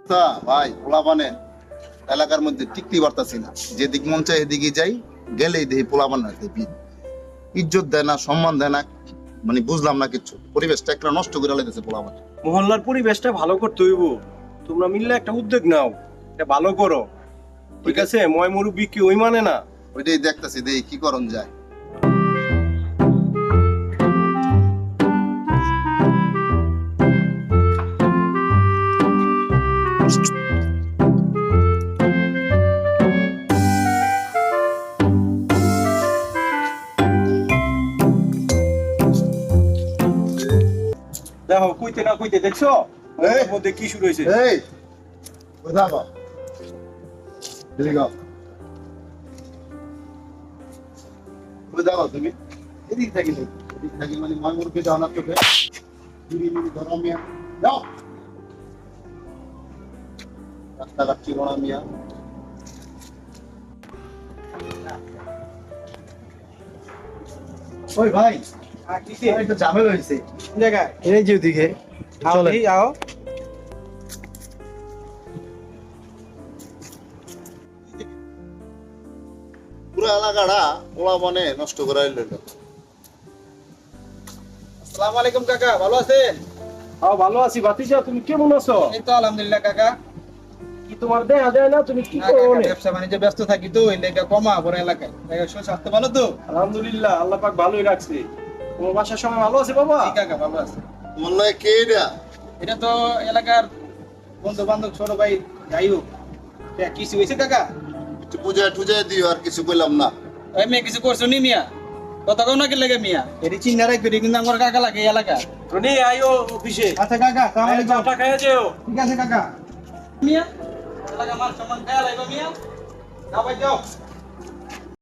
তা ভাই পোলাপানে এলাকার মধ্যে টিকতে পারতাছি না, যেদিক মন চায় এদিকে যাই, গেলেই দেখি পোলাপান ইজ্জত দেয় না, সম্মান দেয় না। মানে বুঝলাম না কিছু, পরিবেশটা একটা নষ্ট করে লাইতেছে পোলাপান। মহল্লার পরিবেশটা ভালো করতে হইব। তোমরা মিললে একটা উদ্যোগ নাও, এটা ভালো করো, ঠিক আছে? ময় মুরব্বি কি ওই মানে না? ওইটাই দেখতেছি, দেখি কি করণ যায়। দেখো কইতে না কইতে দেখছো এই, এর মধ্যে কি শুরু হয়েছে। এই কোথায় বা এদিকে আও। কোথায় যাও তুমি? এদিক থাকি না, এদিক থাকি মানে ময়মুরকে যাও না চোখে ধীরে ধীরে ধরো মিয়া, যাও রাস্তাঘাট চিনো না মিয়া। ওই ভাই কিসে একটা ঝামেলা হয়েছে জায়গায় এই যে ওদিকে চলে আও পুরো এলাকাটা ওলা বনে নষ্ট করে লইল। আসসালামু আলাইকুম কাকা, ভালো আছেন? ভালো আছি। বাতিজা তুমি কেমন আছো? এই তো আলহামদুলিল্লাহ কাকা। কি তোমার দেখা যায় না? তুমি কি না করো? কাকা, ব্যবসা বাণিজ্যে ব্যস্ত থাকি তো, এই লেগে কমা বড় এলাকায়। স্বাস্থ্য ভালো তো? আলহামদুলিল্লাহ, আল্লাহ পাক ভালোই রাখছে। তোমার বাসার সবাই ভালো আছে বাবা? জি কাকা, ভালো আছে। তোমার লাগে কে এটা? এটা তো এলাকার বন্ধু বান্ধব, ছোট ভাই, যাই হোক। কিছু হয়েছে কাকা? একটু পূজায় টুজায় দিও, আর কিছু বললাম না। ওই মেয়ে কিছু করছো নি মিয়া? কথা কও না কি লাগে মিয়া? এটি চিন্তা রাখবে, কিন্তু আমার কাকা লাগে এই এলাকা। রনি আইও অফিসে। আচ্ছা কাকা, তাহলে চাটা খাইয়া যেও। ঠিক আছে কাকা। মিয়া এলাকা মান সম্মান খেয়াল আইবা মিয়া, যাও ভাই যাও।